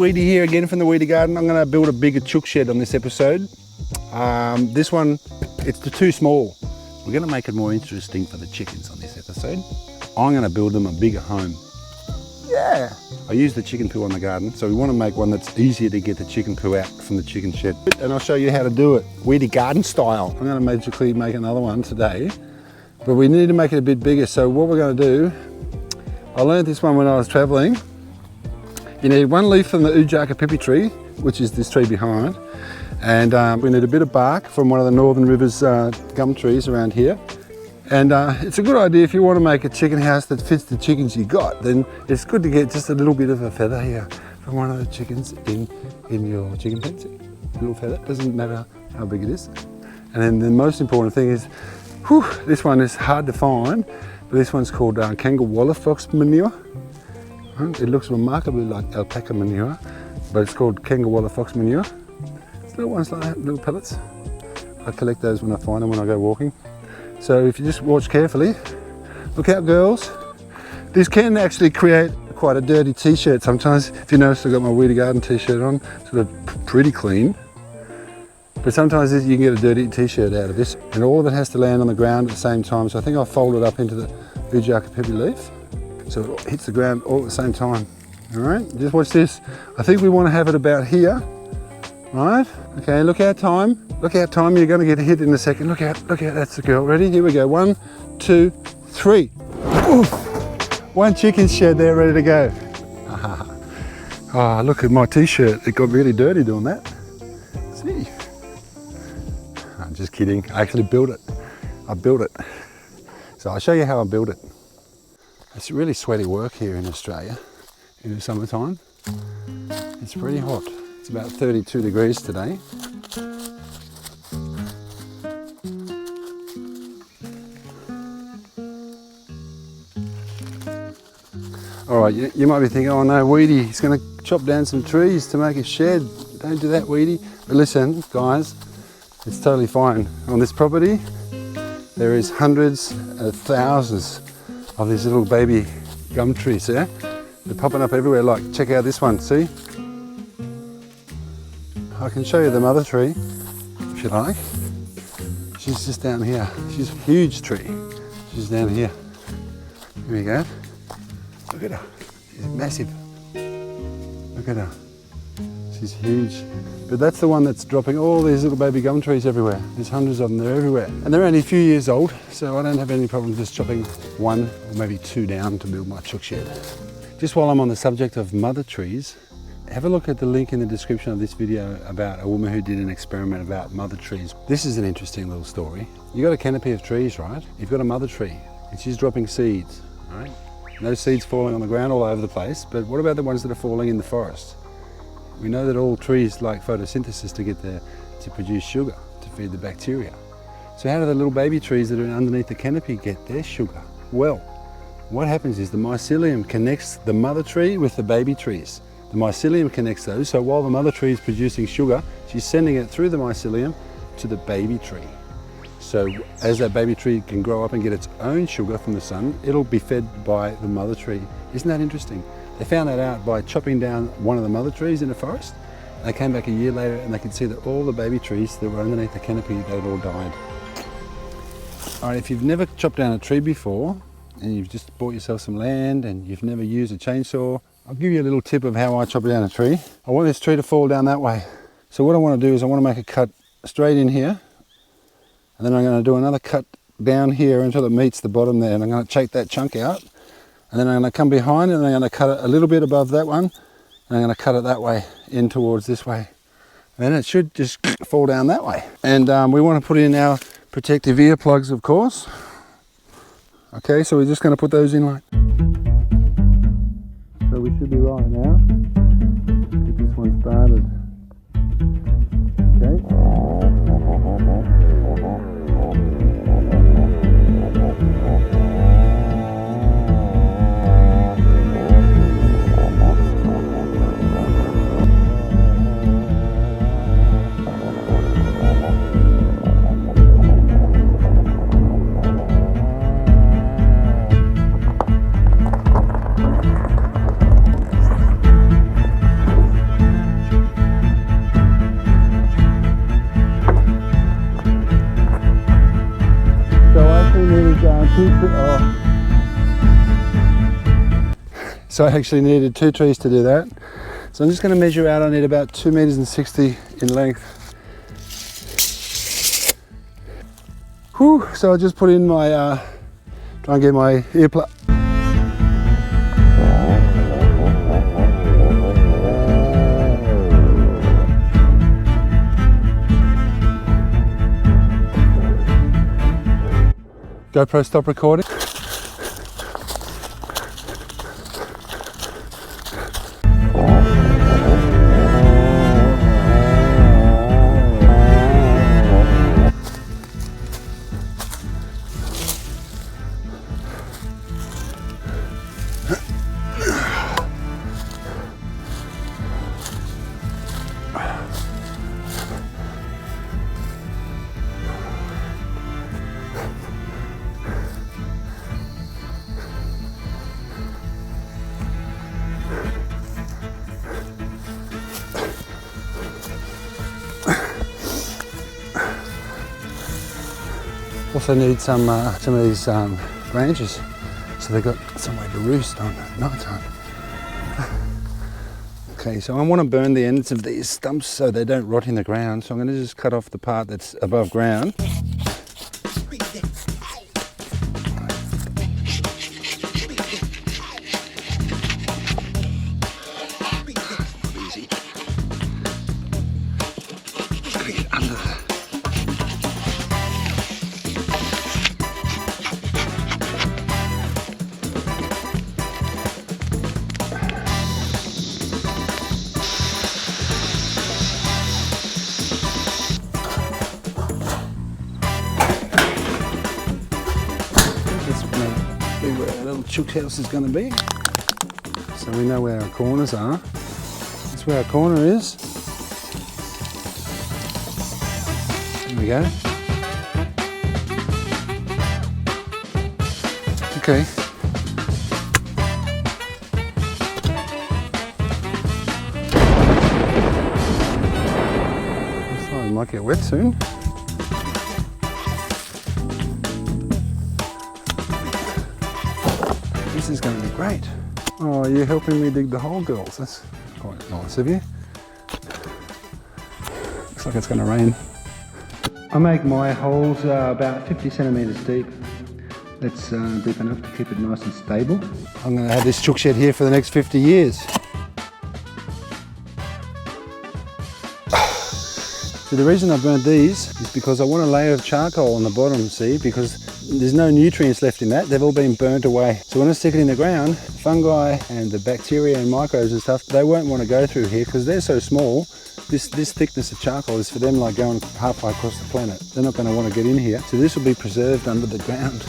Weedy here again from the Weedy Garden. I'm going to build a bigger chook shed on this episode. This one, it's too small. We're going to make it more interesting for the chickens on this episode. I'm going to build them a bigger home. Yeah! I use the chicken poo on the garden, so we want to make one that's easier to get the chicken poo out from the chicken shed. And I'll show you how to do it, Weedy garden style. I'm going to magically make another one today, but we need to make it a bit bigger. So what we're going to do, I learned this one when I was traveling. You need one leaf from the Ujaka pipi tree, which is this tree behind, and we need a bit of bark from one of the Northern Rivers gum trees around here. And it's a good idea if you want to make a chicken house that fits the chickens you got, then it's good to get just a little bit of a feather here from one of the chickens in your chicken pen. A little feather, doesn't matter how big it is. And then the most important thing is, this one is hard to find, but this one's called kangaroo fox manure. It looks remarkably like alpaca manure, but it's called kangaroo fox manure. It's little ones like that, little pellets. I collect those when I find them when I go walking. So if you just watch carefully, look out girls. This can actually create quite a dirty t-shirt sometimes. If you notice, I've got my Weedy Garden t-shirt on, sort of pretty clean. But sometimes you can get a dirty t-shirt out of this, and all of it has to land on the ground at the same time. So I think I'll fold it up into the Ujaka pipi leaf, so it hits the ground all at the same time. All right, just watch this. I think we want to have it about here, right? Okay, look our time. Look how time you're going to get hit in a second. Look out, that's the girl. Ready? Here we go. 1, 2, 3. Oof. One chicken shed there ready to go. Oh, look at my t-shirt. It got really dirty doing that. See? I'm just kidding. I actually built it. I built it. So I'll show you how I built it. It's really sweaty work here in Australia in the summertime. It's pretty hot. It's about 32 degrees today. All right, you might be thinking, oh no, Weedy, he's going to chop down some trees to make a shed. Don't do that, Weedy. But listen, guys, it's totally fine. On this property, there is hundreds of thousands of these little baby gum trees there. They're popping up everywhere. Like, check out this one, see? I can show you the mother tree, if you like. She's just down here. She's a huge tree. She's down here. Here we go. Look at her. She's massive. Look at her. She's huge. But that's the one that's dropping all these little baby gum trees everywhere. There's hundreds of them, they're everywhere. And they're only a few years old, so I don't have any problem just chopping one or maybe two down to build my chook shed. Just while I'm on the subject of mother trees, have a look at the link in the description of this video about a woman who did an experiment about mother trees. This is an interesting little story. You've got a canopy of trees, right? You've got a mother tree, and she's dropping seeds, right? No seeds falling on the ground all over the place, but what about the ones that are falling in the forest? We know that all trees like photosynthesis to produce sugar, to feed the bacteria. So how do the little baby trees that are underneath the canopy get their sugar? Well, what happens is the mycelium connects the mother tree with the baby trees. The mycelium connects those, so while the mother tree is producing sugar, she's sending it through the mycelium to the baby tree. So as that baby tree can grow up and get its own sugar from the sun, it'll be fed by the mother tree. Isn't that interesting? They found that out by chopping down one of the mother trees in the forest. They came back a year later and they could see that all the baby trees that were underneath the canopy, they'd all died. All right, if you've never chopped down a tree before and you've just bought yourself some land and you've never used a chainsaw, I'll give you a little tip of how I chop down a tree. I want this tree to fall down that way. So what I want to do is I want to make a cut straight in here, and then I'm going to do another cut down here until it meets the bottom there, and I'm going to take that chunk out, and then I'm going to come behind and I'm going to cut it a little bit above that one, and I'm going to cut it that way in towards this way. And then it should just fall down that way. And we want to put in our protective ear plugs, of course. Okay, so we're just going to put those in like. So we should be right now. Get this one started. Okay. So I actually needed 2 trees to do that. So I'm just going to measure out. I need about 2 meters and 60 in length. Whew, so I'll just put in my, try and get my earplug. GoPro, stop recording. Also need some of these branches, so they've got somewhere to roost on at night time. Okay, so I want to burn the ends of these stumps so they don't rot in the ground. So I'm going to just cut off the part that's above ground. Where our little chook house is going to be, so we know where our corners are. That's where our corner is. There we go. Okay. Looks like it might get wet soon. This is going to be great. Oh, you're helping me dig the hole, girls. That's quite nice of you. Looks like it's going to rain. I make my holes about 50 centimetres deep. That's deep enough to keep it nice and stable. I'm going to have this chook shed here for the next 50 years. So the reason I burnt these is because I want a layer of charcoal on the bottom, see, because there's no nutrients left in that. They've all been burnt away. So when I stick it in the ground, fungi and the bacteria and microbes and stuff, they won't want to go through here because they're so small. This thickness of charcoal is for them like going halfway across the planet. They're not going to want to get in here. So this will be preserved under the ground.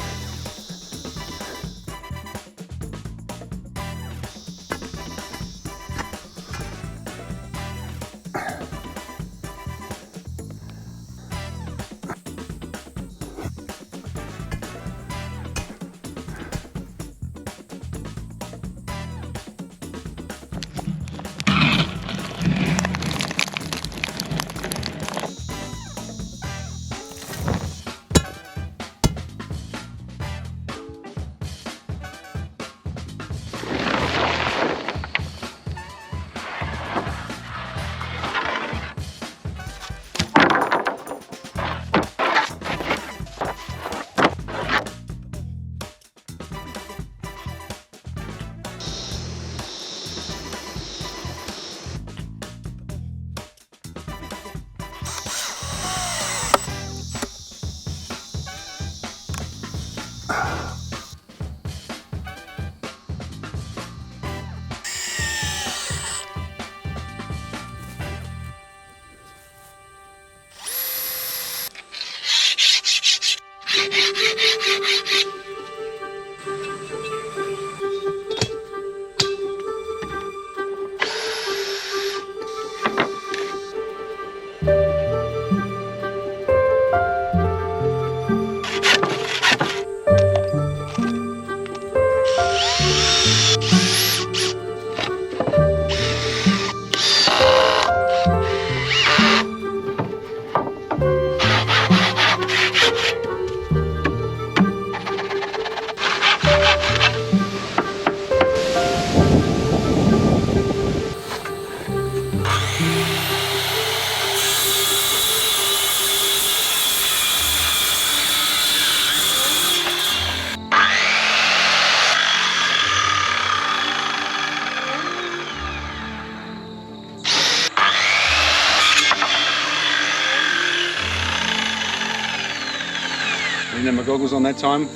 Didn't have my goggles on that time.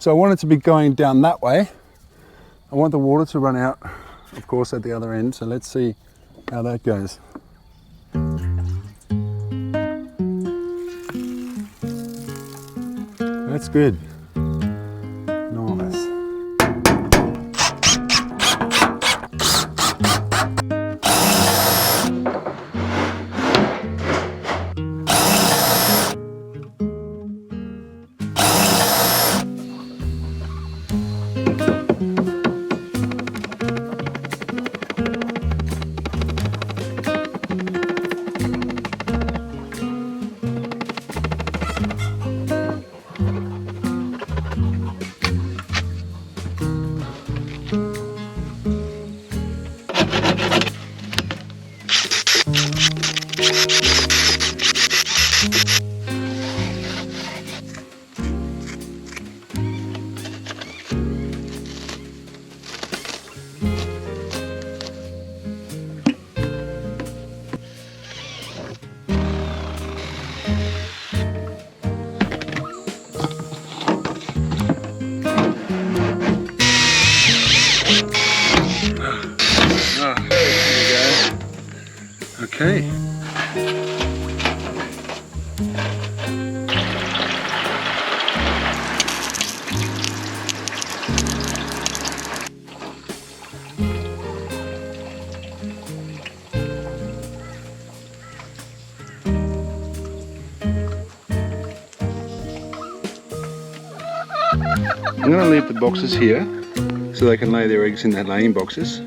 So I want it to be going down that way. I want the water to run out, of course, at the other end. So let's see how that goes. That's good. Nice. Okay. I'm going to leave the boxes here so they can lay their eggs in their laying boxes.